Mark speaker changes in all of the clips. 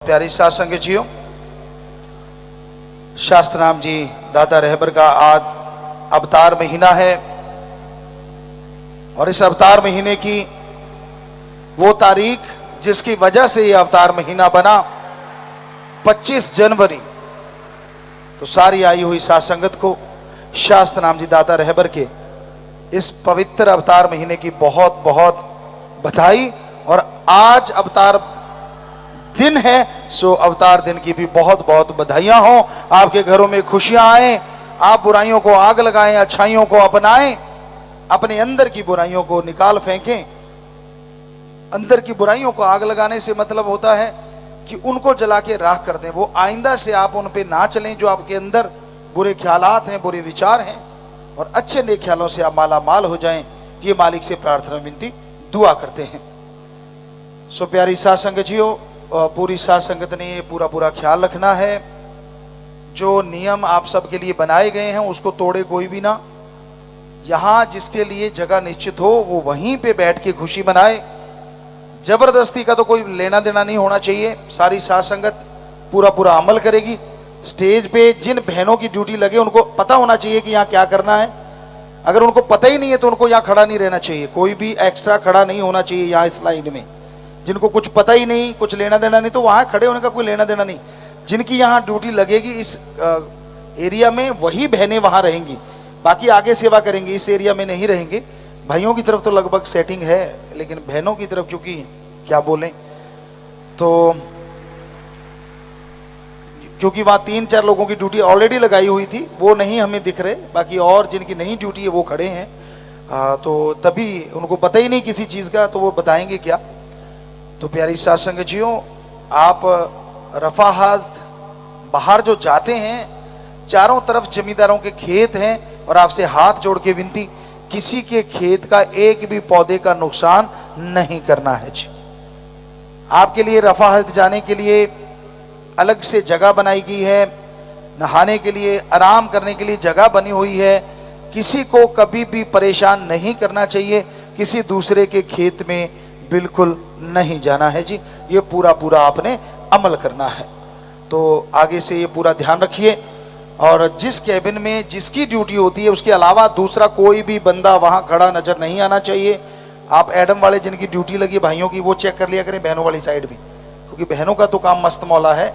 Speaker 1: प्यारी साध संगत जियो, शास्त्रनाम जी दाता रहबर का आज अवतार महीना है और इस अवतार महीने की वो तारीख जिसकी वजह से ये अवतार महीना बना 25 जनवरी। तो सारी आई हुई साध संगत को शास्त्रनाम जी दाता रहबर के इस पवित्र अवतार महीने की बहुत बहुत बधाई। और आज अवतार दिन है, सो अवतार दिन की भी बहुत बहुत बधाइयां हो। आपके घरों में खुशियां आए, आप बुराइयों को आग लगाएं, अच्छाइयों को अपनाएं, अपने अंदर की बुराइयों को निकाल फेंकें। अंदर की बुराइयों को आग लगाने से मतलब होता है कि उनको जला के राख कर दें। वो आइंदा से आप उन पे ना चलें जो आपके अंदर बुरे ख्यालात हैं, बुरे विचार हैं, और अच्छे नेक ख्यालों से आप माला माल हो जाएं। ये मालिक से प्रार्थना विनती दुआ करते हैं। सो प्यारी साध संगत जियो, पूरी साध संगत ने ये पूरा ख्याल रखना है। जो नियम आप सबके लिए बनाए गए हैं उसको तोड़े कोई भी ना। यहाँ जिसके लिए जगह निश्चित हो वो वहीं पे बैठ के खुशी मनाए। जबरदस्ती का तो कोई लेना देना नहीं होना चाहिए। सारी साध संगत पूरा अमल करेगी। स्टेज पे जिन बहनों की ड्यूटी लगे उनको पता होना चाहिए कि यहाँ क्या करना है। अगर उनको पता ही नहीं है तो उनको यहाँ खड़ा नहीं रहना चाहिए। कोई भी एक्स्ट्रा खड़ा नहीं होना चाहिए यहाँ इस लाइन में। जिनको कुछ पता ही नहीं, कुछ लेना देना नहीं, तो वहां खड़े होने का कोई लेना देना नहीं। जिनकी यहाँ ड्यूटी लगेगी इस एरिया में वही बहनें वहां रहेंगी, बाकी आगे सेवा करेंगे, इस एरिया में नहीं रहेंगे। भाइयों की तरफ तो लगभग सेटिंग है, लेकिन बहनों की तरफ क्योंकि क्या बोलें, तो क्योंकि वहां 3-4 लोगों की ड्यूटी ऑलरेडी लगाई हुई थी, वो नहीं हमें दिख रहे। बाकी और जिनकी नई ड्यूटी है वो खड़े हैं। तो तभी उनको पता ही नहीं किसी चीज का, तो वो बताएंगे क्या। तो प्यारी साध संगत जियो, आप रफाहाज बाहर जो जाते हैं, चारों तरफ जमींदारों के खेत हैं और आपसे हाथ जोड़ के विनती, किसी के खेत का एक भी पौधे का नुकसान नहीं करना है जी। आपके लिए रफाहाज जाने के लिए अलग से जगह बनाई गई है, नहाने के लिए, आराम करने के लिए जगह बनी हुई है। किसी को कभी भी परेशान नहीं करना चाहिए। किसी दूसरे के खेत में बिल्कुल नहीं जाना है जी। ये पूरा आपने अमल करना है। तो आगे से ये पूरा ध्यान रखिए। और जिस कैबिन में जिसकी ड्यूटी होती है उसके अलावा दूसरा कोई भी बंदा वहां खड़ा नजर नहीं आना चाहिए। आप एडम वाले जिनकी ड्यूटी लगी भाइयों की, वो चेक कर लिया करें बहनों वाली साइड भी, क्योंकि बहनों का तो काम मस्त मौला है।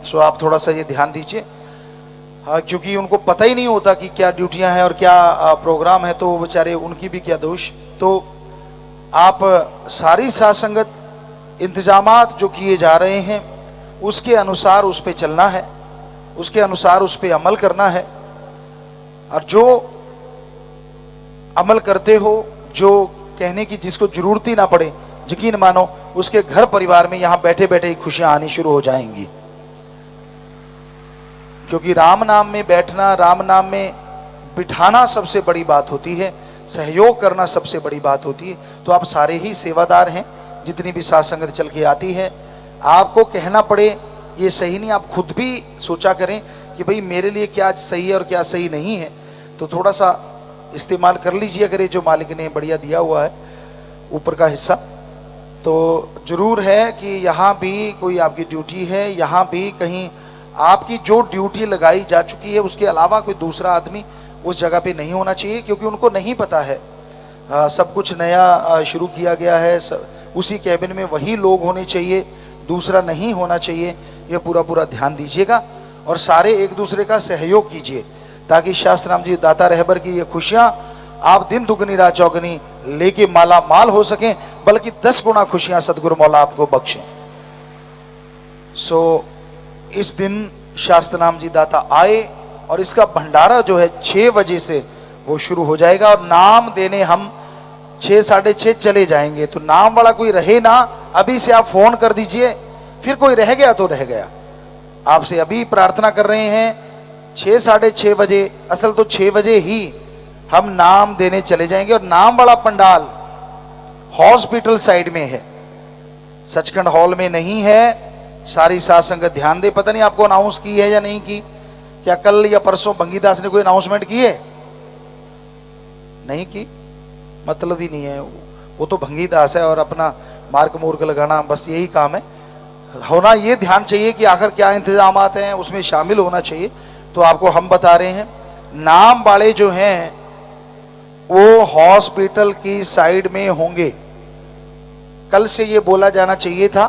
Speaker 1: सो आप थोड़ा सा ये ध्यान दीजिए, क्योंकि उनको पता ही नहीं होता कि क्या ड्यूटियां हैं और क्या प्रोग्राम है, तो बेचारे उनकी भी क्या दोष। तो आप सारी साध संगत इंतजामात जो किए जा रहे हैं उसके अनुसार उस पे चलना है, उसके अनुसार उस पे अमल करना है। और जो अमल करते हो, जो कहने की जिसको जरूरत ही ना पड़े, यकीन मानो उसके घर परिवार में यहां बैठे बैठे ही खुशियां आनी शुरू हो जाएंगी। क्योंकि राम नाम में बैठना, राम नाम में बिठाना सबसे बड़ी बात होती है, सहयोग करना सबसे बड़ी बात होती है। तो आप सारे ही सेवादार हैं, जितनी भी साध संगत चल के आती है। आपको कहना पड़े ये सही नहीं, आप खुद भी सोचा करें कि भाई मेरे लिए क्या सही है और क्या सही नहीं है। तो थोड़ा सा इस्तेमाल कर लीजिए अगर ये जो मालिक ने बढ़िया दिया हुआ है ऊपर का हिस्सा। तो जरूर है कि यहाँ भी कोई आपकी ड्यूटी है, यहाँ भी कहीं आपकी जो ड्यूटी लगाई जा चुकी है उसके अलावा कोई दूसरा आदमी उस जगह पे नहीं होना चाहिए, क्योंकि उनको नहीं पता है। सब कुछ नया शुरू किया गया है। उसी कैबिन में वही लोग होने चाहिए, दूसरा नहीं होना चाहिए। ये पूरा ध्यान दीजिएगा और सारे एक दूसरे का सहयोग कीजिए, ताकि शास्त्रनाम जी दाता रहबर की ये खुशियां आप दिन दुगनी रात चौगनी लेके माला माल हो सकें, बल्कि 10 गुना खुशियां सदगुरु मौला आपको बख्शें। सो इस दिन शास्त्रनाम जी दाता आए और इसका भंडारा जो है 6 बजे से वो शुरू हो जाएगा। और नाम देने हम 6-6:30 चले जाएंगे। तो नाम वाला कोई रहे ना, अभी से आप फोन कर दीजिए। फिर कोई रह गया तो रह गया। आपसे अभी प्रार्थना कर रहे हैं 6-6:30 बजे, असल तो 6 बजे ही हम नाम देने चले जाएंगे। और नाम वाला पंडाल हॉस्पिटल साइड में है, सचखंड हॉल में नहीं है। सारी साध संगत ध्यान दे। पता नहीं आपको अनाउंस की है या नहीं की, क्या कल या परसों भंगीदास ने कोई अनाउंसमेंट की है? नहीं की, मतलब ही नहीं है। वो तो भंगीदास है और अपना मार्क मूर्ख लगाना, बस यही काम है। होना ये ध्यान चाहिए कि आखिर क्या इंतजामात हैं, उसमें शामिल होना चाहिए। तो आपको हम बता रहे हैं, नाम वाले जो हैं वो हॉस्पिटल की साइड में होंगे। कल से ये बोला जाना चाहिए था,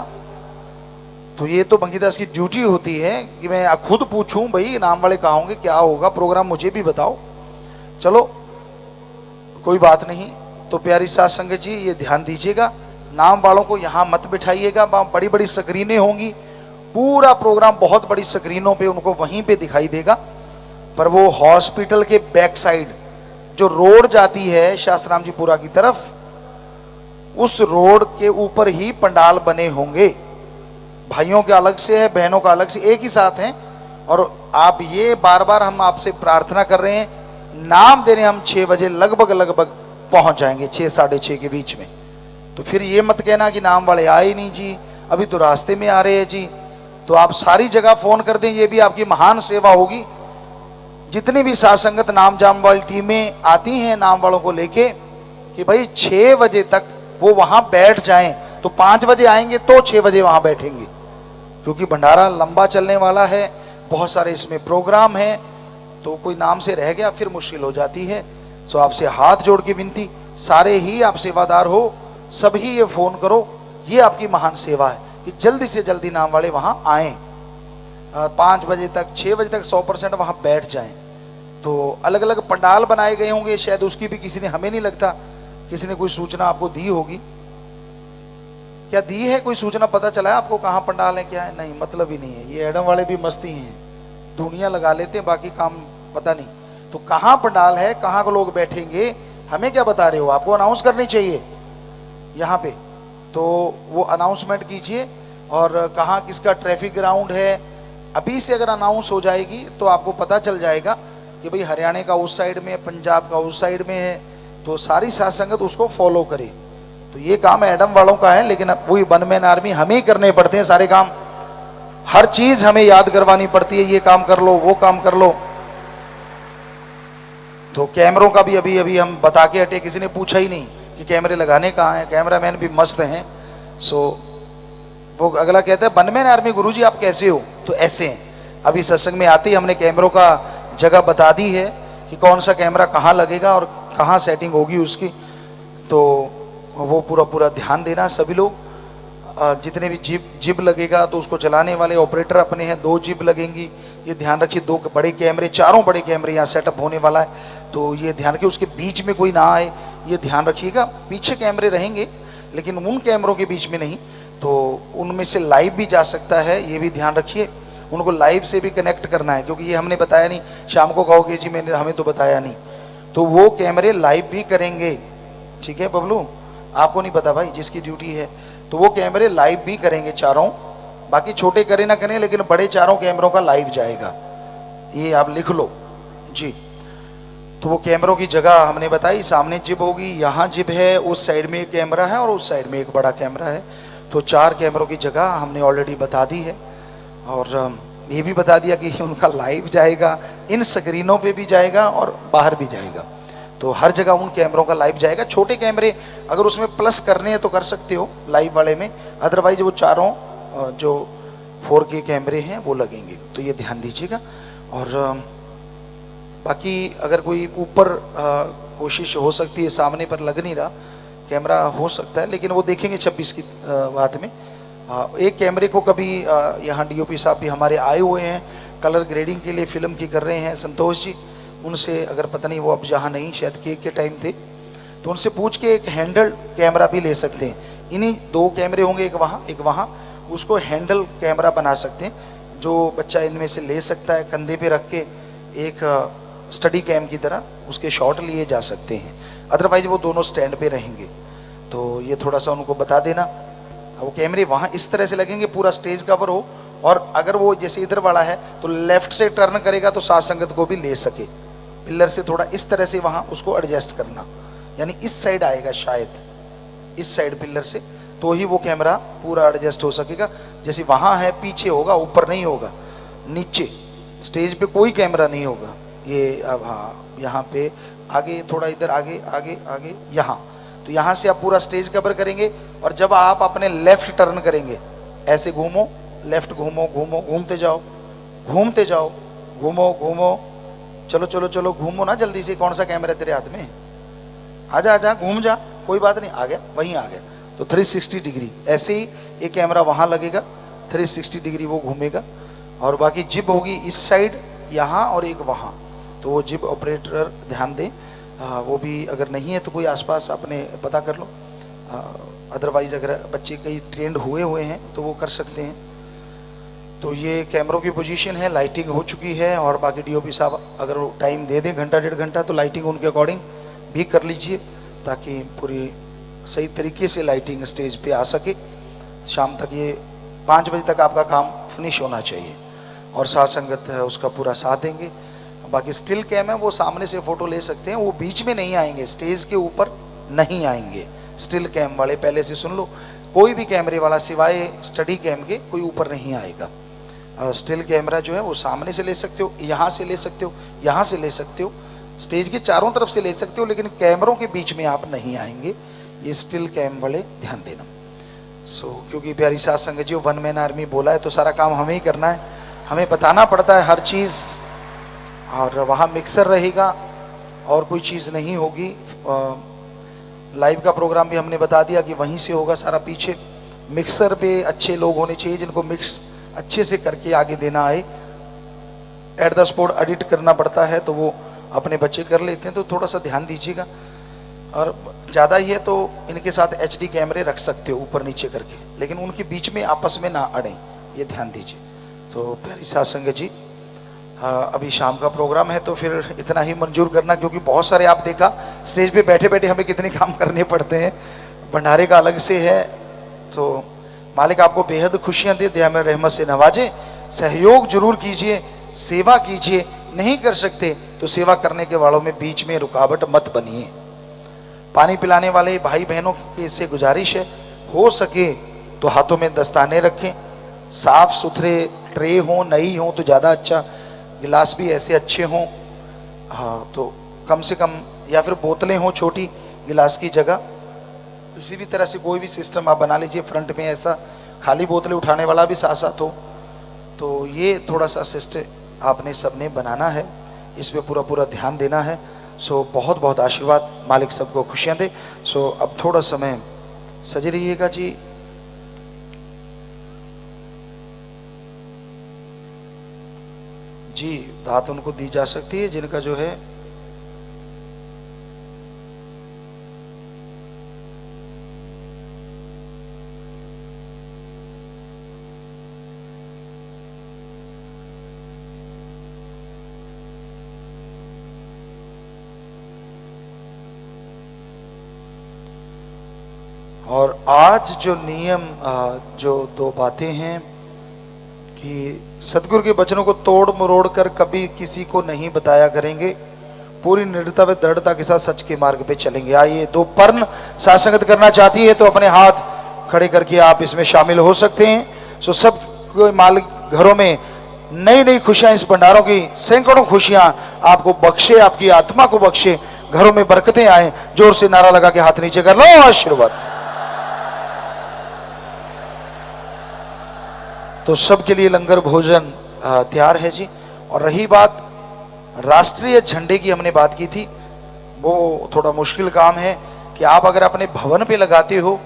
Speaker 1: तो ये तो बंकीदास की ड्यूटी होती है कि मैं खुद पूछूं भाई नाम वाले कहाँ होंगे, क्या होगा प्रोग्राम, मुझे भी बताओ। चलो कोई बात नहीं। तो प्यारी साथ संगत जी ये ध्यान दीजिएगा, नाम वालों को यहाँ मत बिठाइएगा, बड़ी बड़ी स्क्रीनें होंगी, पूरा प्रोग्राम बहुत बड़ी स्क्रीनों पे उनको वहीं पे दिखाई देगा। पर वो हॉस्पिटल के बैक साइड जो रोड जाती है शास्त्राम जी पुरा की तरफ, उस रोड के ऊपर ही पंडाल बने होंगे। भाइयों के अलग से है, बहनों का अलग से, एक ही साथ हैं। और आप ये बार बार हम आपसे प्रार्थना कर रहे हैं, नाम देने हम 6 बजे लगभग पहुंच जाएंगे, 6 साढ़े 6 के बीच में। तो फिर ये मत कहना कि नाम वाले आए नहीं जी, अभी तो रास्ते में आ रहे हैं जी। तो आप सारी जगह फोन कर दें, ये भी आपकी महान सेवा होगी। जितनी भी साथ संगत नाम जाम वाली टीमें आती हैं नाम वालों को लेके, कि भाई 6 बजे तक वो वहां बैठ जाएं, तो 5 बजे आएंगे तो 6 बजे वहां बैठेंगे, क्योंकि भंडारा लंबा चलने वाला है, बहुत सारे इसमें प्रोग्राम हैं। तो कोई नाम से रह गया फिर मुश्किल हो जाती है। सो आपसे हाथ जोड़ के विनती, सारे ही आप सेवादार हो, सभी ये फोन करो, ये आपकी महान सेवा है कि जल्दी से जल्दी नाम वाले वहां आए, 5 बजे तक 6 बजे तक 100% वहां बैठ जाएं। तो अलग अलग पंडाल बनाए गए होंगे, शायद उसकी भी किसी ने, हमें नहीं लगता किसी ने कोई सूचना आपको दी होगी। क्या दी है कोई सूचना, पता चला है आपको कहाँ पंडाल है क्या है? नहीं, मतलब ही नहीं है। ये एडम वाले भी मस्ती हैं, दुनिया लगा लेते हैं, बाकी काम पता नहीं। तो कहाँ पंडाल है, कहाँ को लोग बैठेंगे, हमें क्या बता रहे हो? आपको अनाउंस करनी चाहिए यहाँ पे, तो वो अनाउंसमेंट कीजिए। और कहाँ किसका ट्रैफिक ग्राउंड है, अभी से अगर अनाउंस हो जाएगी तो आपको पता चल जाएगा कि भाई हरियाणा का उस साइड में, पंजाब का उस साइड में है, तो सारी साथ संगत उसको फॉलो करे। तो ये काम एडम वालों का है, लेकिन वही वनमैन आर्मी हमें ही करने पड़ते हैं सारे काम, हर चीज हमें याद करवानी पड़ती है, ये काम कर लो वो काम कर लो। तो कैमरों का भी अभी हम बता के हटे, किसी ने पूछा ही नहीं कि कैमरे लगाने कहाँ हैं, कैमरामैन भी मस्त हैं। सो वो अगला कहता है वनमैन आर्मी गुरुजी आप कैसे हो, तो ऐसे हैं। अभी सत्संग में आते ही हमने कैमरों का जगह बता दी है कि कौन सा कैमरा कहाँ लगेगा और कहाँ सेटिंग होगी उसकी। तो वो पूरा ध्यान देना सभी लोग। जितने भी जिब लगेगा तो उसको चलाने वाले ऑपरेटर अपने हैं, 2 जिब लगेंगी, ये ध्यान रखिए। 2 बड़े कैमरे, 4 बड़े कैमरे यहाँ सेटअप होने वाला है, तो ये ध्यान रखिए उसके बीच में कोई ना आए, ये ध्यान रखिएगा। पीछे कैमरे रहेंगे लेकिन उन कैमरों के बीच में नहीं, तो उनमें से लाइव भी जा सकता है, ये भी ध्यान रखिए। उनको लाइव से भी कनेक्ट करना है, क्योंकि ये हमने बताया नहीं, शाम को कहोगे जी मैंने, हमें तो बताया नहीं। तो वो कैमरे लाइव भी करेंगे, ठीक है बबलू, आपको नहीं पता भाई, जिसकी ड्यूटी है। तो वो कैमरे लाइव भी करेंगे चारों, बाकी छोटे करें ना करें, लेकिन बड़े चारों कैमरों का लाइव जाएगा, ये आप लिख लो जी। तो वो कैमरों की जगह हमने बताई, सामने जिब होगी, यहाँ जिब है, उस साइड में एक कैमरा है और उस साइड में एक बड़ा कैमरा है। तो 4 कैमरों की जगह हमने ऑलरेडी बता दी है। और ये भी बता दिया कि उनका लाइव जाएगा, इन स्क्रीनों पे भी जाएगा और बाहर भी जाएगा। तो हर जगह उन कैमरों का लाइव जाएगा। छोटे कैमरे अगर उसमें प्लस करने हैं तो कर सकते हो लाइव वाले में, अदरवाइज वो चारों जो 4K कैमरे हैं वो लगेंगे, तो ये ध्यान दीजिएगा। और बाकी अगर कोई ऊपर कोशिश हो सकती है, सामने पर लग नहीं रहा कैमरा, हो सकता है, लेकिन वो देखेंगे 26 की बात में। एक कैमरे को कभी यहाँ DOP साहब भी हमारे आए हुए हैं, कलर ग्रेडिंग के लिए फिल्म की कर रहे हैं, संतोष जी, उनसे अगर पता नहीं वो अब जहाँ नहीं, शायद केक के टाइम थे, तो उनसे पूछ के एक हैंडल कैमरा भी ले सकते हैं। इन्हीं 2 कैमरे होंगे, एक वहाँ, उसको हैंडल कैमरा बना सकते हैं, जो बच्चा इनमें से ले सकता है, कंधे पे रख के एक स्टडी कैम की तरह उसके शॉट लिए जा सकते हैं। अदरवाइज वो दोनों स्टैंड पे रहेंगे, तो ये थोड़ा सा उनको बता देना। वो कैमरे वहाँ इस तरह से लगेंगे, पूरा स्टेज कवर हो, और अगर वो जैसे इधर वाला है तो लेफ्ट से टर्न करेगा तो साथ संगत को भी ले सके, पिलर से थोड़ा इस तरह से वहाँ उसको एडजस्ट करना, यानी इस साइड आएगा शायद, इस साइड पिलर से, तो ही वो कैमरा पूरा एडजस्ट हो सकेगा। जैसे वहाँ है पीछे होगा, ऊपर नहीं होगा, नीचे स्टेज पे कोई कैमरा नहीं होगा। ये अब हाँ, यहाँ पे आगे थोड़ा, इधर आगे आगे आगे, यहाँ, तो यहाँ से आप पूरा स्टेज कवर करेंगे। और जब आप अपने लेफ्ट टर्न करेंगे ऐसे घूमो, लेफ्ट घूमो, घूमो, घूमते जाओ, घूमते जाओ, घूमो घूमो, चलो चलो चलो घूमो ना जल्दी से, कौन सा कैमरा है तेरे हाथ में, आजा आजा घूम जा, कोई बात नहीं, आ गया, वहीं आ गया। तो 360 डिग्री ऐसे ही एक कैमरा वहां लगेगा, 360 डिग्री वो घूमेगा, और बाकी जिप होगी इस साइड यहाँ और एक वहाँ, तो वो जिप ऑपरेटर ध्यान दें। वो भी अगर नहीं है तो कोई आसपास अपने पता कर लो, अदरवाइज अगर बच्चे कई ट्रेंड हुए हैं तो वो कर सकते हैं। तो ये कैमरों की पोजीशन है, लाइटिंग हो चुकी है, और बाकी डीओपी साहब अगर वो टाइम दे दें घंटा 1.5 घंटा तो लाइटिंग उनके अकॉर्डिंग भी कर लीजिए, ताकि पूरी सही तरीके से लाइटिंग स्टेज पे आ सके। शाम तक ये 5 बजे तक आपका काम फिनिश होना चाहिए, और साथ संगत है उसका पूरा साथ देंगे। बाकी स्टिल कैम है वो सामने से फोटो ले सकते हैं, वो बीच में नहीं आएंगे, स्टेज के ऊपर नहीं आएंगे। स्टिल कैम वाले पहले से सुन लो, कोई भी कैमरे वाला सिवाय स्टडी कैम के कोई ऊपर नहीं आएगा। स्टिल कैमरा जो है वो सामने से ले सकते हो, यहाँ से ले सकते हो, यहाँ से ले सकते हो, स्टेज के चारों तरफ से ले सकते हो, लेकिन कैमरों के बीच में आप नहीं आएंगे। ये स्टिल कैम वाले ध्यान देना। क्योंकि प्यारी साथ संगत जी, वन मैन आर्मी बोला है तो सारा काम हमें ही करना है, हमें बताना पड़ता है हर चीज़, और वहाँ मिक्सर रहेगा और कोई चीज़ नहीं होगी। लाइव का प्रोग्राम भी हमने बता दिया कि वहीं से होगा सारा। पीछे मिक्सर पे अच्छे लोग होने चाहिए जिनको मिक्स अच्छे से करके आगे देना आए। एट द स्पॉट एडिट करना पड़ता है तो वो अपने बच्चे कर लेते हैं, तो थोड़ा सा ध्यान दीजिएगा। और ज़्यादा ही है तो इनके साथ HD कैमरे रख सकते हो ऊपर नीचे करके, लेकिन उनके बीच में आपस में ना अड़ें, ये ध्यान दीजिए। तो प्यारी साथ संगत जी, अभी शाम का प्रोग्राम है तो फिर इतना ही मंजूर करना, क्योंकि बहुत सारे आप देखा स्टेज पे बैठे बैठे हमें कितने काम करने पड़ते हैं, भंडारे का अलग से है। तो मालिक आपको बेहद खुशियाँ दे, दया में रहमत से नवाजे। सहयोग जरूर कीजिए, सेवा कीजिए, नहीं कर सकते तो सेवा करने के वालों में बीच में रुकावट मत बनिए। पानी पिलाने वाले भाई बहनों की से गुजारिश है, हो सके तो हाथों में दस्ताने रखें, साफ सुथरे ट्रे हों, नई हों तो ज़्यादा अच्छा, गिलास भी ऐसे अच्छे हों, हाँ तो कम से कम, या फिर बोतलें हों छोटी गिलास की जगह, किसी भी तरह से कोई भी सिस्टम आप बना लीजिए। फ्रंट में ऐसा खाली बोतलें उठाने वाला भी साथ साथ हो, तो ये थोड़ा सा सिस्टम आपने सबने बनाना है, इस पे पूरा पूरा ध्यान देना है। बहुत बहुत आशीर्वाद, मालिक सबको खुशियाँ दे। अब थोड़ा समय सज रहिएगा जी। जी दात उनको दी जा सकती है जिनका जो है और आज जो नियम, जो 2 बातें हैं कि सदगुरु के वचनों को तोड़ मरोड़ कर कभी किसी को नहीं बताया करेंगे, पूरी निर्दयता व दृढ़ता के साथ सच के मार्ग पे चलेंगे। आइए 2 पर्ण साथ संगत करना चाहती है तो अपने हाथ खड़े करके आप इसमें शामिल हो सकते हैं। सब मालिक घरों में नई नई खुशियां, इस भंडारों की सैकड़ों खुशियां आपको बख्शे, आपकी आत्मा को बख्शे, घरों में बरकतें आए। जोर से नारा लगा के हाथ नीचे कर लो, आशीर्वाद। तो सबके लिए लंगर भोजन तैयार है जी। और रही बात राष्ट्रीय झंडे की, हमने बात की थी, वो थोड़ा मुश्किल काम है कि आप अगर अपने भवन पे लगाते हो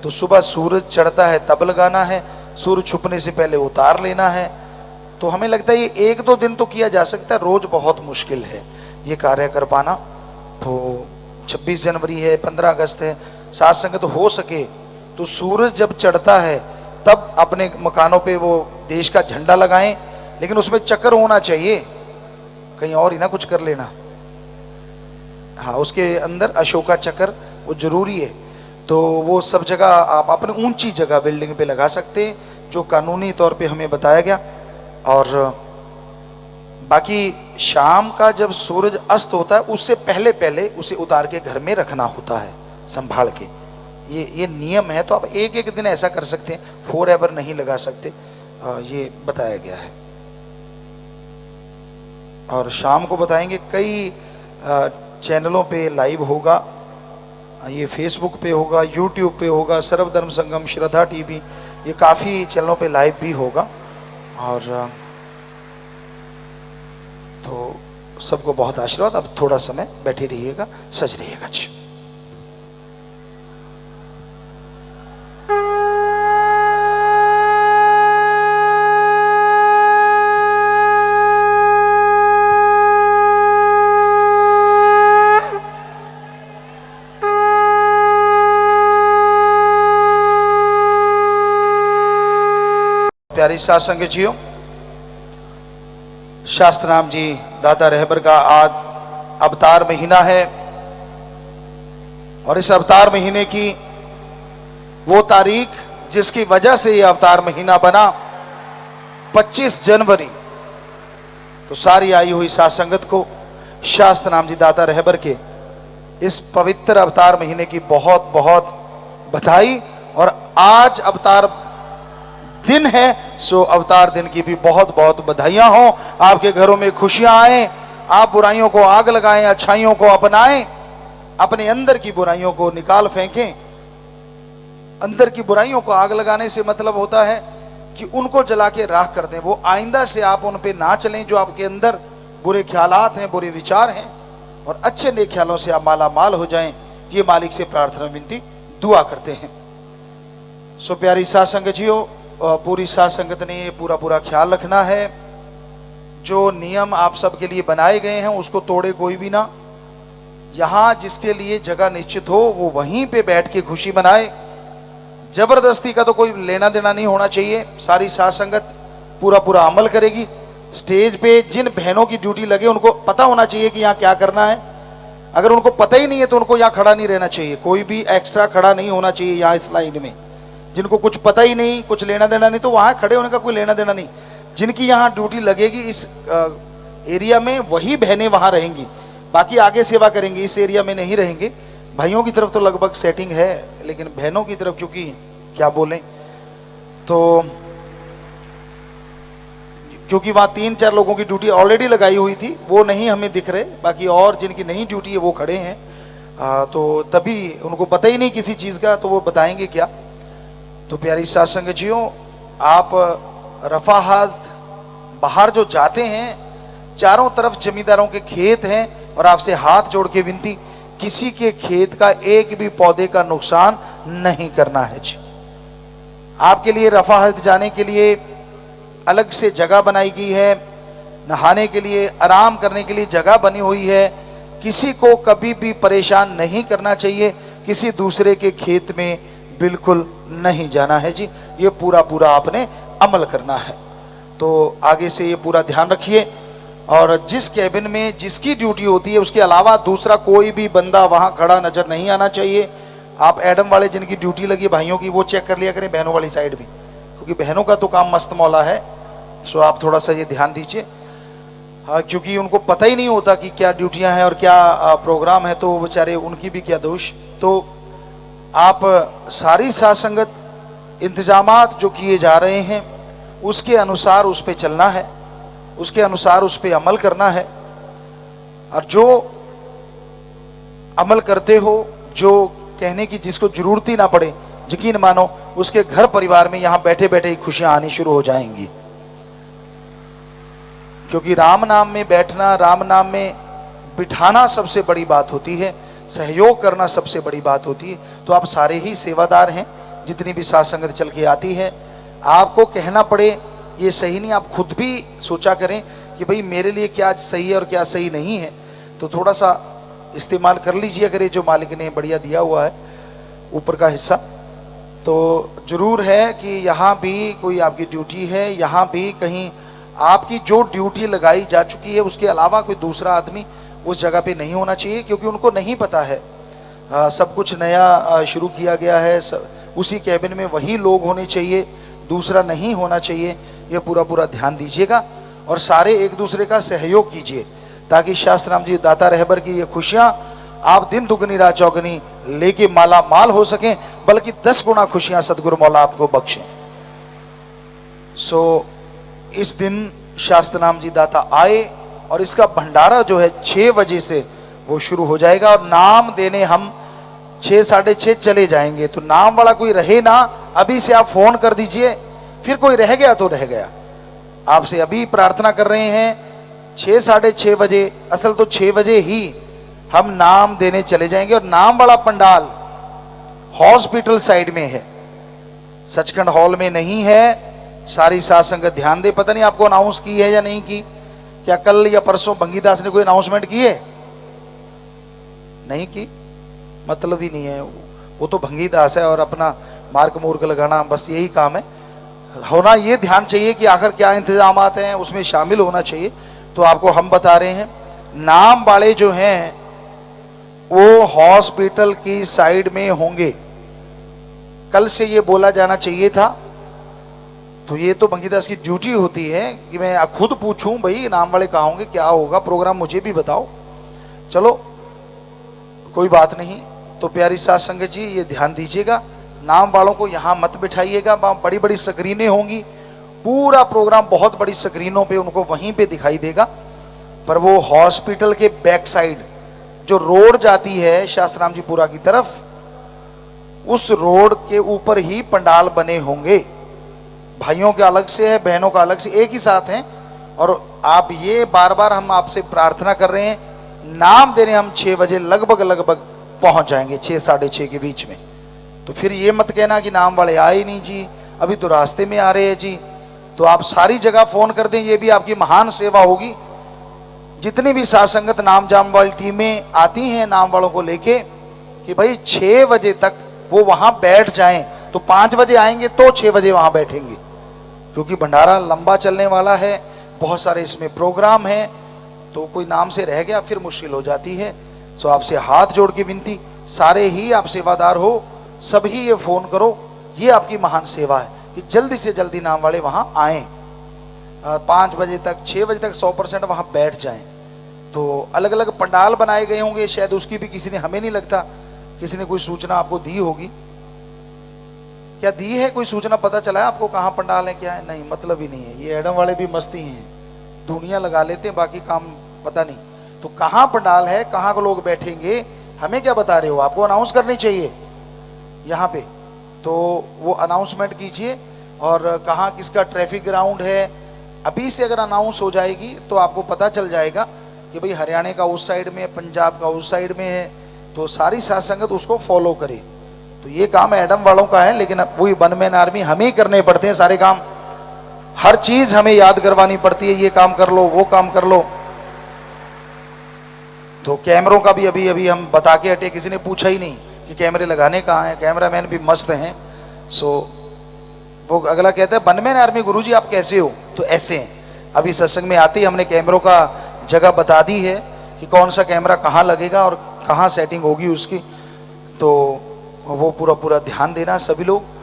Speaker 1: तो सुबह सूरज चढ़ता है तब लगाना है, सूरज छुपने से पहले उतार लेना है। तो हमें लगता है ये 1-2 दिन तो किया जा सकता है, रोज बहुत मुश्किल है ये कार्य कर पाना। तो 26 जनवरी है, 15 अगस्त है, साथ संगत हो सके तो सूरज जब चढ़ता है तब अपने मकानों पे वो देश का झंडा लगाएं, लेकिन उसमें चक्कर होना चाहिए, कहीं और ही ना कुछ कर लेना। हाँ, उसके अंदर अशोका चक्र वो जरूरी है। तो वो सब जगह आप अपनी ऊंची जगह बिल्डिंग पे लगा सकते हैं, जो कानूनी तौर पे हमें बताया गया। और बाकी शाम का जब सूरज अस्त होता है उससे पहले पहले उसे उतार के घर में रखना होता है संभाल के, ये नियम है। तो आप एक दिन ऐसा कर सकते हैं, फॉर एवर नहीं लगा सकते, ये बताया गया है। और शाम को बताएंगे, कई चैनलों पे लाइव होगा, ये फेसबुक पे होगा, यूट्यूब पे होगा, सर्वधर्म संगम, श्रद्धा टीवी, ये काफ़ी चैनलों पे लाइव भी होगा। और तो सबको बहुत आशीर्वाद। अब थोड़ा समय बैठे रहिएगा, सज रहिएगा जी। प्यारी साध संगत जियो, शास्त्र नाम जी दाता रहबर का आज अवतार महीना है और इस अवतार महीने की वो तारीख जिसकी वजह से ये अवतार महीना बना 25 जनवरी। तो सारी आई हुई साध संगत को शास्त्र नाम जी दाता रहबर के इस पवित्र अवतार महीने की बहुत बहुत बधाई। और आज अवतार दिन है, सो अवतार दिन की भी बहुत बहुत बधाइयां हो। आपके घरों में खुशियां आए, आप बुराइयों को आग लगाएं, अच्छाइयों को अपनाएं, अपने अंदर की बुराइयों को निकाल फेंकें। अंदर की बुराइयों को आग लगाने से मतलब होता है कि उनको जला के राख कर दें। वो आइंदा से आप उन पे ना चलें जो आपके अंदर बुरे ख्यालात हैं, बुरे विचार हैं, और अच्छे नेक ख्यालों से आप माला माल हो जाएं। ये मालिक से प्रार्थना विनती दुआ करते हैं। सो प्यारी साध संगत जियो, पूरी साध संगत ने ये पूरा ख्याल रखना है। जो नियम आप सबके लिए बनाए गए हैं उसको तोड़े कोई भी ना। यहाँ जिसके लिए जगह निश्चित हो वो वहीं पे बैठ के खुशी मनाए। जबरदस्ती का तो कोई लेना देना नहीं होना चाहिए। सारी साध संगत पूरा अमल करेगी। स्टेज पे जिन बहनों की ड्यूटी लगे उनको पता होना चाहिए कि यहाँ क्या करना है। अगर उनको पता ही नहीं है तो उनको यहाँ खड़ा नहीं रहना चाहिए। कोई भी एक्स्ट्रा खड़ा नहीं होना चाहिए यहाँ इस लाइन में। जिनको कुछ पता ही नहीं, कुछ लेना देना नहीं, तो वहां खड़े होने का कोई लेना देना नहीं। जिनकी यहाँ ड्यूटी लगेगी इस एरिया में वही बहनें वहां रहेंगी, बाकी आगे सेवा करेंगी, इस एरिया में नहीं रहेंगे। भाइयों की तरफ तो लगभग सेटिंग है, लेकिन बहनों की तरफ क्योंकि क्या बोलें, तो क्योंकि वहां 3-4 लोगों की ड्यूटी ऑलरेडी लगाई हुई थी, वो नहीं हमें दिख रहे। बाकी और जिनकी नहीं ड्यूटी है वो खड़े हैं। तो तभी उनको पता ही नहीं किसी चीज का, तो वो बताएंगे क्या। तो प्यारी साध संगत जियो, आप रफाहाज बाहर जो जाते हैं, चारों तरफ जमींदारों के खेत हैं, और आपसे हाथ जोड़ के विनती, किसी के खेत का एक भी पौधे का नुकसान नहीं करना है जी। आपके लिए रफाहाज जाने के लिए अलग से जगह बनाई गई है, नहाने के लिए, आराम करने के लिए जगह बनी हुई है। किसी को कभी भी परेशान नहीं करना चाहिए, किसी दूसरे के खेत में बिल्कुल नहीं जाना है जी। ये पूरा आपने अमल करना है। तो आगे से ये पूरा ध्यान रखिए। और जिस कैबिन में जिसकी ड्यूटी होती है उसके अलावा दूसरा कोई भी बंदा वहां खड़ा नजर नहीं आना चाहिए। आप एडम वाले जिनकी ड्यूटी लगी भाइयों की, वो चेक कर लिया करें बहनों वाली साइड भी, क्योंकि बहनों का तो काम मस्त मौला है। सो आप थोड़ा सा ये ध्यान दीजिए, क्योंकि उनको पता ही नहीं होता कि क्या ड्यूटियां हैं और क्या प्रोग्राम है, तो बेचारे उनकी भी क्या दोष। तो आप सारी साध संगत इंतजामात जो किए जा रहे हैं उसके अनुसार उस पे चलना है, उसके अनुसार उस पे अमल करना है। और जो अमल करते हो, जो कहने की जिसको जरूरत ही ना पड़े, यकीन मानो उसके घर परिवार में यहां बैठे बैठे ही खुशियां आनी शुरू हो जाएंगी। क्योंकि राम नाम में बैठना, राम नाम में बिठाना सबसे बड़ी बात होती है, सहयोग करना सबसे बड़ी बात होती है। तो आप सारे ही सेवादार हैं, जितनी भी साध संगत चल के आती है। आपको कहना पड़े ये सही नहीं, आप खुद भी सोचा करें कि भाई मेरे लिए क्या सही है और क्या सही नहीं है। तो थोड़ा सा इस्तेमाल कर लीजिए अगर ये जो मालिक ने बढ़िया दिया हुआ है ऊपर का हिस्सा। तो जरूर है कि यहाँ भी कोई आपकी ड्यूटी है, यहाँ भी कहीं आपकी जो ड्यूटी लगाई जा चुकी है उसके अलावा कोई दूसरा आदमी उस जगह पे नहीं होना चाहिए, क्योंकि उनको नहीं पता है। सब कुछ नया शुरू किया गया है, उसी कैबिन में वही लोग होने चाहिए, दूसरा नहीं होना चाहिए। ये पूरा ध्यान दीजिएगा और सारे एक दूसरे का सहयोग कीजिए, ताकि शास्त्र राम जी दाता रहबर की ये खुशियां आप दिन दुगनी रात चौगनी लेके माला माल हो सकें, बल्कि 10 गुना खुशियां सदगुरु मौला आपको बख्शें। सो इस दिन शास्त्र नाम जी दाता आए और इसका भंडारा जो है 6 बजे से वो शुरू हो जाएगा, और नाम देने हम 6 साढ़े 6 चले जाएंगे। तो नाम वाला कोई रहे ना, अभी से आप फोन कर दीजिए, फिर कोई रह गया तो रह गया। आपसे अभी प्रार्थना कर रहे हैं 6 साढ़े 6 बजे, असल तो 6 बजे ही हम नाम देने चले जाएंगे। और नाम वाला पंडाल हॉस्पिटल साइड में है, सचखंड हॉल में नहीं है। सारी साध संगत ध्यान दे। पता नहीं आपको अनाउंस की है या नहीं की, क्या कल या परसों भंगीदास ने कोई अनाउंसमेंट की है? नहीं की, मतलब ही नहीं है। वो तो भंगीदास है और अपना मार्क मूर्ख लगाना, बस यही काम है। होना ये ध्यान चाहिए कि आखिर क्या इंतजामात हैं, उसमें शामिल होना चाहिए। तो आपको हम बता रहे हैं, नाम वाले जो हैं वो हॉस्पिटल की साइड में होंगे। कल से ये बोला जाना चाहिए था। तो ये तो भंगीदास की ड्यूटी होती है कि मैं खुद पूछूं भाई नाम वाले कहाँ होंगे, क्या होगा प्रोग्राम, मुझे भी बताओ। चलो कोई बात नहीं। तो प्यारी साध संगत जी ये ध्यान दीजिएगा, नाम वालों को यहाँ मत बिठाइएगा। वहाँ बड़ी बड़ी स्क्रीनें होंगी, पूरा प्रोग्राम बहुत बड़ी स्क्रीनों पे उनको वहीं पे दिखाई देगा। पर वो हॉस्पिटल के बैक साइड जो रोड जाती है शास्त्राम जी पूरा की तरफ, उस रोड के ऊपर ही पंडाल बने होंगे। भाइयों का अलग से है, बहनों का अलग से, एक ही साथ हैं। और आप ये बार बार हम आपसे प्रार्थना कर रहे हैं, नाम देने हम 6 बजे लगभग पहुंच जाएंगे, 6 साढ़े 6 के बीच में। तो फिर ये मत कहना कि नाम वाले आए नहीं जी, अभी तो रास्ते में आ रहे हैं जी। तो आप सारी जगह फोन कर दें, ये भी आपकी महान सेवा होगी। जितनी भी साध संगत नाम जाम वाली टीमें आती हैं नाम वालों को लेके, कि भाई 6 बजे तक वो वहां बैठ जाएं। तो 5 बजे आएंगे तो 6 बजे वहां बैठेंगे, क्योंकि भंडारा लंबा चलने वाला है, बहुत सारे इसमें प्रोग्राम हैं। तो कोई नाम से रह गया फिर मुश्किल हो जाती है। सो आपसे हाथ जोड़ के विनती, सारे ही आप सेवादार हो, सभी ये फोन करो। ये आपकी महान सेवा है कि जल्दी से जल्दी नाम वाले वहां आए, 5 बजे तक 6 बजे तक 100% वहां बैठ जाएं। तो अलग अलग पंडाल बनाए गए होंगे, शायद उसकी भी किसी ने, हमें नहीं लगता किसी ने कोई सूचना आपको दी होगी। क्या दी है कोई सूचना, पता चला है आपको कहाँ पंडाल है क्या है? नहीं, मतलब ही नहीं है। ये एडम वाले भी मस्ती हैं, दुनिया लगा लेते हैं, बाकी काम पता नहीं। तो कहाँ पंडाल है, कहाँ को लोग बैठेंगे, हमें क्या बता रहे हो? आपको अनाउंस करनी चाहिए यहाँ पे। तो वो अनाउंसमेंट कीजिए, और कहाँ किसका ट्रैफिक ग्राउंड है, अभी से अगर अनाउंस हो जाएगी तो आपको पता चल जाएगा कि भाई हरियाणा का उस साइड में, पंजाब का उस साइड में है। तो सारी साध संगत उसको फॉलो करे। तो ये काम एडम वालों का है, लेकिन वही वन मैन आर्मी हमें ही करने पड़ते हैं सारे काम। हर चीज हमें याद करवानी पड़ती है, ये काम कर लो, वो काम कर लो। तो कैमरों का भी अभी हम बता के हटे, किसी ने पूछा ही नहीं कि कैमरे लगाने कहाँ हैं। कैमरामैन भी मस्त हैं। सो वो अगला कहता है वन मैन आर्मी गुरुजी आप कैसे हो? तो ऐसे हैं। अभी सत्संग में आते ही हमने कैमरों का जगह बता दी है कि कौन सा कैमरा कहाँ लगेगा और कहाँ सेटिंग होगी उसकी। तो वो पूरा ध्यान देना सभी लोग।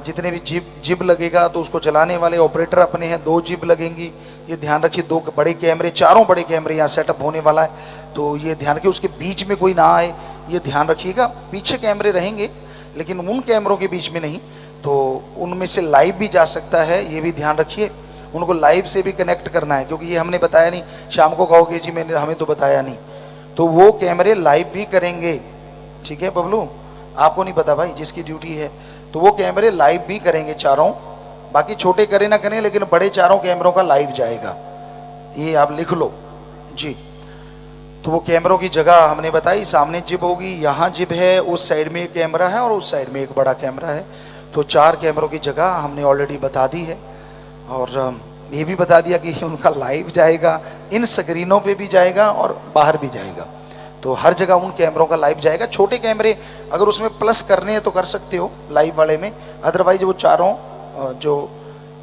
Speaker 1: जितने भी जिब लगेगा तो उसको चलाने वाले ऑपरेटर अपने हैं, 2 जिब लगेंगी, ये ध्यान रखिए। 2 बड़े कैमरे, 4 बड़े कैमरे यहाँ सेटअप होने वाला है। तो ये ध्यान रखिए, उसके बीच में कोई ना आए, ये ध्यान रखिएगा। पीछे कैमरे रहेंगे लेकिन उन कैमरों के बीच में नहीं। तो उनमें से लाइव भी जा सकता है, ये भी ध्यान रखिए। उनको लाइव से भी कनेक्ट करना है, क्योंकि ये हमने बताया नहीं। शाम को कहोगे जी मैंने, हमें तो बताया नहीं। तो वो कैमरे लाइव भी करेंगे, ठीक है बबलू? आपको नहीं पता भाई, जिसकी ड्यूटी है। तो वो कैमरे लाइव भी करेंगे चारों। बाकी छोटे करें ना करें, लेकिन बड़े 4 कैमरों का लाइव जाएगा, ये आप लिख लो जी। तो वो कैमरों की जगह हमने बताई, सामने जिब होगी, यहाँ जिब है, उस साइड में एक कैमरा है और उस साइड में एक बड़ा कैमरा है। तो 4 कैमरों की जगह हमने ऑलरेडी बता दी है। और ये भी बता दिया कि उनका लाइव जाएगा, इन स्क्रीनों पे भी जाएगा और बाहर भी जाएगा। तो हर जगह उन कैमरों का लाइव जाएगा। छोटे कैमरे अगर उसमें प्लस करने हैं तो कर सकते हो लाइव वाले में, अदरवाइज वो 4 जो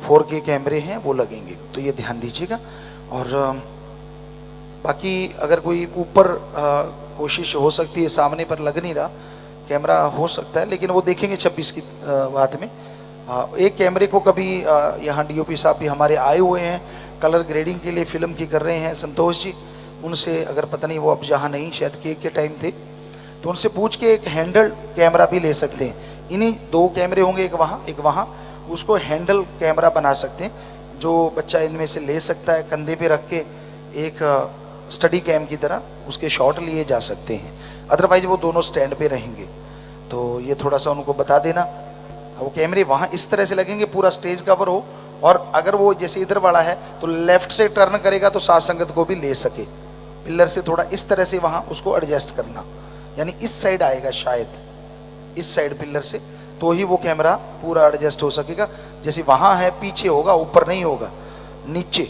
Speaker 1: 4K कैमरे हैं वो लगेंगे। तो ये ध्यान दीजिएगा। और बाकी अगर कोई ऊपर कोशिश हो सकती है, सामने पर लग नहीं रहा कैमरा, हो सकता है, लेकिन वो देखेंगे 26 की बात में। एक कैमरे को कभी यहाँ DOP साहब भी हमारे आए हुए हैं, कलर ग्रेडिंग के लिए फिल्म की कर रहे हैं, संतोष जी। उनसे अगर पता नहीं वो अब यहाँ नहीं, शायद केक के टाइम थे, तो उनसे पूछ के एक हैंडल कैमरा भी ले सकते हैं। इन्हीं 2 कैमरे होंगे, एक वहाँ, उसको हैंडल कैमरा बना सकते हैं, जो बच्चा इनमें से ले सकता है, कंधे पे रख के एक स्टडी कैम की तरह उसके शॉट लिए जा सकते हैं। अदरवाइज वो दोनों स्टैंड पे रहेंगे। तो ये थोड़ा सा उनको बता देना। वो कैमरे वहां इस तरह से लगेंगे पूरा स्टेज कवर हो, और अगर वो जैसे इधर वाला है तो लेफ्ट से टर्न करेगा तो साथ संगत को भी ले सके। पिलर से थोड़ा इस तरह से वहां उसको एडजस्ट करना, यानी इस साइड आएगा शायद, इस साइड पिलर से, तो ही वो कैमरा पूरा एडजस्ट हो सकेगा। जैसे वहां है पीछे होगा, ऊपर नहीं होगा, नीचे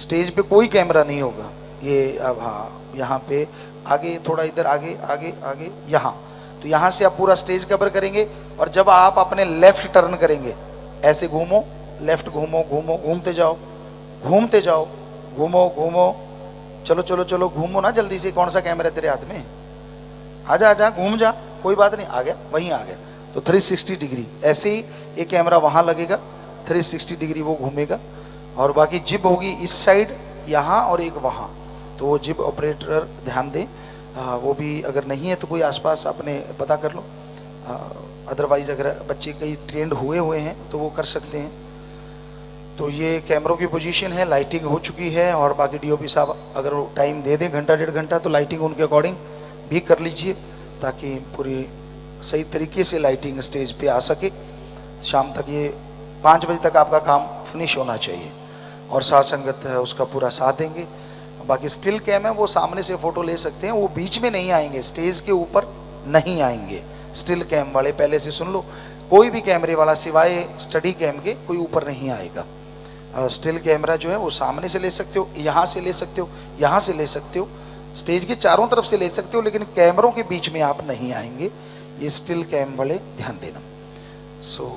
Speaker 1: स्टेज पे कोई कैमरा नहीं होगा। ये अब हाँ यहाँ पे आगे थोड़ा, इधर आगे आगे आगे यहाँ, तो यहाँ से आप पूरा स्टेज कवर करेंगे। और जब आप अपने लेफ्ट टर्न करेंगे, ऐसे घूमो, लेफ्ट घूमो, घूमो, घूमते जाओ, घूमते जाओ, घूमो घूमो, चलो चलो चलो घूमो ना जल्दी से। कौन सा कैमरा तेरे हाथ में? आजा आजा, घूम जा, कोई बात नहीं, आ गया, वहीं आ गया। तो 360 डिग्री ऐसे ही एक कैमरा वहां लगेगा, 360 डिग्री वो घूमेगा। और बाकी जिब होगी इस साइड यहाँ और एक वहाँ, तो वो जिब ऑपरेटर ध्यान दें। वो भी अगर नहीं है तो कोई आसपास अपने पता कर लो, अदरवाइज अगर बच्चे कई ट्रेंड हुए हैं तो वो कर सकते हैं। तो ये कैमरों की पोजीशन है, लाइटिंग हो चुकी है। और बाकी डीओपी साहब अगर टाइम दे दें घंटा डेढ़ घंटा तो लाइटिंग उनके अकॉर्डिंग भी कर लीजिए, ताकि पूरी सही तरीके से लाइटिंग स्टेज पे आ सके। शाम तक ये 5 बजे तक आपका काम फिनिश होना चाहिए, और साथ संगत उसका पूरा साथ देंगे। बाकी स्टिल कैम है वो सामने से फोटो ले सकते हैं, वो बीच में नहीं आएंगे, स्टेज के ऊपर नहीं आएंगे। स्टिल कैम वाले पहले से सुन लो, कोई भी कैमरे वाला सिवाय स्टडी कैम के कोई ऊपर नहीं आएगा। स्टिल कैमरा जो है वो सामने से ले सकते हो, यहाँ से ले सकते हो, यहाँ से ले सकते हो, स्टेज के चारों तरफ से ले सकते हो, लेकिन कैमरों के बीच में आप नहीं आएंगे। ये स्टिल कैम वाले ध्यान देना।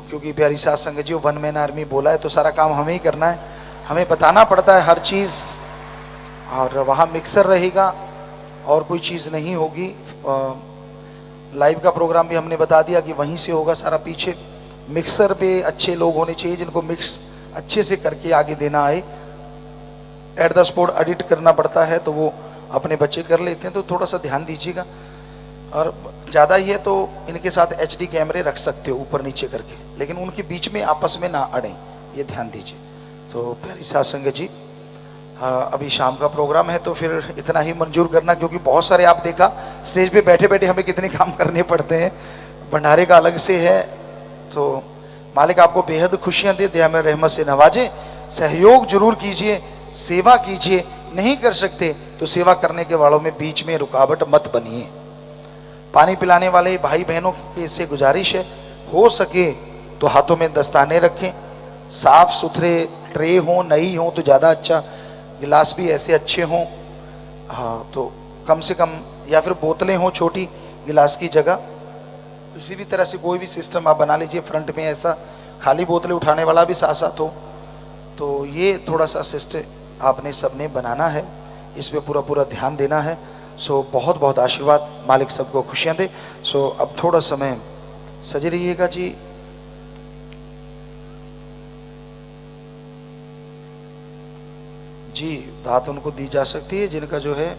Speaker 1: क्योंकि प्यारी साथ संगत जी, वन मैन आर्मी बोला है तो सारा काम हमें ही करना है, हमें बताना पड़ता है हर चीज़। और वहाँ मिक्सर रहेगा और कोई चीज़ नहीं होगी। लाइव का प्रोग्राम भी हमने बता दिया कि वहीं से होगा सारा। पीछे मिक्सर पे अच्छे लोग होने चाहिए जिनको मिक्स अच्छे से करके आगे देना आए। एट द स्पॉट एडिट करना पड़ता है तो वो अपने बच्चे कर लेते हैं, तो थोड़ा सा ध्यान दीजिएगा। और ज़्यादा ही है तो इनके साथ HD कैमरे रख सकते हो ऊपर नीचे करके, लेकिन उनके बीच में आपस में ना अड़ें, ये ध्यान दीजिए। तो प्यारी साथ संगत जी, अभी शाम का प्रोग्राम है तो फिर इतना ही मंजूर करना, क्योंकि बहुत सारे आप देखा स्टेज पे बैठे बैठे हमें कितने काम करने पड़ते हैं। भंडारे का अलग से है। तो मालिक आपको बेहद खुशियाँ दे, हमें रहमत से नवाजे। सहयोग जरूर कीजिए, सेवा कीजिए, नहीं कर सकते तो सेवा करने के वालों में बीच में रुकावट मत बनिए। पानी पिलाने वाले भाई बहनों की से गुजारिश है, हो सके तो हाथों में दस्ताने रखें, साफ सुथरे ट्रे हों, नई हों तो ज़्यादा अच्छा, गिलास भी ऐसे अच्छे हों। हाँ, तो कम से कम, या फिर बोतलें हों छोटी गिलास की जगह। किसी भी तरह से कोई भी सिस्टम आप बना लीजिए, फ्रंट में ऐसा खाली बोतलें उठाने वाला भी साथ साथ हो। तो ये थोड़ा सा सिस्टम आपने सबने बनाना है, इस पे पूरा पूरा ध्यान देना है। बहुत बहुत आशीर्वाद, मालिक सबको खुशियाँ दे। अब थोड़ा समय सजे रहिएगा जी। जी, दात उनको दी जा सकती है जिनका जो है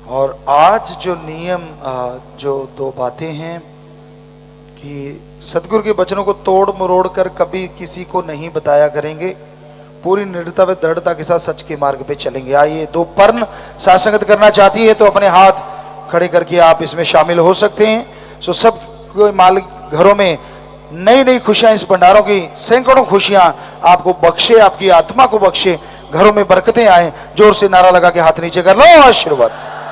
Speaker 1: और आज जो नियम, जो 2 बातें हैं कि सदगुरु के वचनों को तोड़ मरोड़ कर कभी किसी को नहीं बताया करेंगे, पूरी निर्दयता व दृढ़ता के साथ सच के मार्ग पे चलेंगे। आइए 2 पर्ण साथ संगत करना चाहती है तो अपने हाथ खड़े करके आप इसमें शामिल हो सकते हैं। सब मालिक घरों में नई नई खुशियां, इस भंडारों की सैकड़ों खुशियां आपको बख्शे, आपकी आत्मा को बख्शे, घरों में बरकतें आए। जोर से नारा लगा के हाथ नीचे कर लो, आशीर्वाद।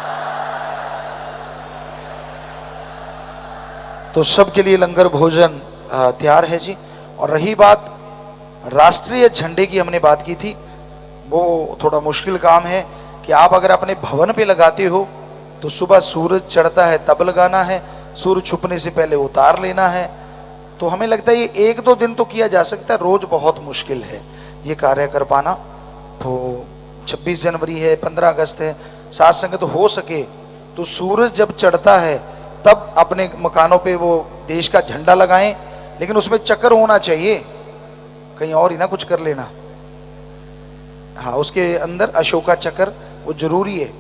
Speaker 1: तो सबके लिए लंगर भोजन तैयार है जी। और रही बात राष्ट्रीय झंडे की, हमने बात की थी, वो थोड़ा मुश्किल काम है कि आप अगर अपने भवन पे लगाते हो तो सुबह सूरज चढ़ता है तब लगाना है, सूरज छुपने से पहले उतार लेना है। तो हमें लगता है ये 1-2 दिन तो किया जा सकता है, रोज बहुत मुश्किल है ये कार्य कर पाना। तो 26 जनवरी है, 15 अगस्त है, साथ संगत हो सके तो सूरज जब चढ़ता है तब अपने मकानों पे वो देश का झंडा लगाएं, लेकिन उसमें चक्कर होना चाहिए, कहीं और ही ना कुछ कर लेना। हाँ, उसके अंदर अशोका चक्र वो जरूरी है।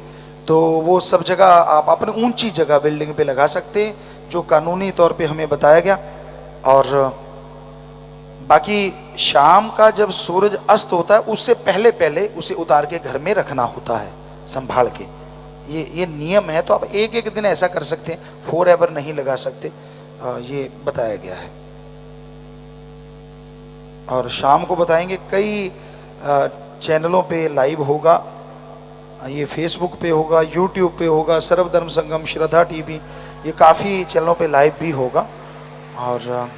Speaker 1: तो वो सब जगह आप अपने ऊंची जगह बिल्डिंग पे लगा सकते हैं, जो कानूनी तौर पे हमें बताया गया। और बाकी शाम का जब सूरज अस्त होता है उससे पहले पहले उसे उतार के घर में रखना होता है संभाल के। ये नियम है, तो आप एक एक दिन ऐसा कर सकते हैं, फॉर एवर नहीं लगा सकते, ये बताया गया है। और शाम को बताएंगे, कई चैनलों पे लाइव होगा, ये फेसबुक पे होगा, यूट्यूब पे होगा, सर्वधर्म संगम, श्रद्धा टीवी, ये काफ़ी चैनलों पे लाइव भी होगा। और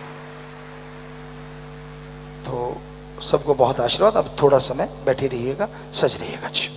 Speaker 1: तो सबको बहुत आशीर्वाद। अब थोड़ा समय बैठे रहिएगा, सज रहिएगा जी।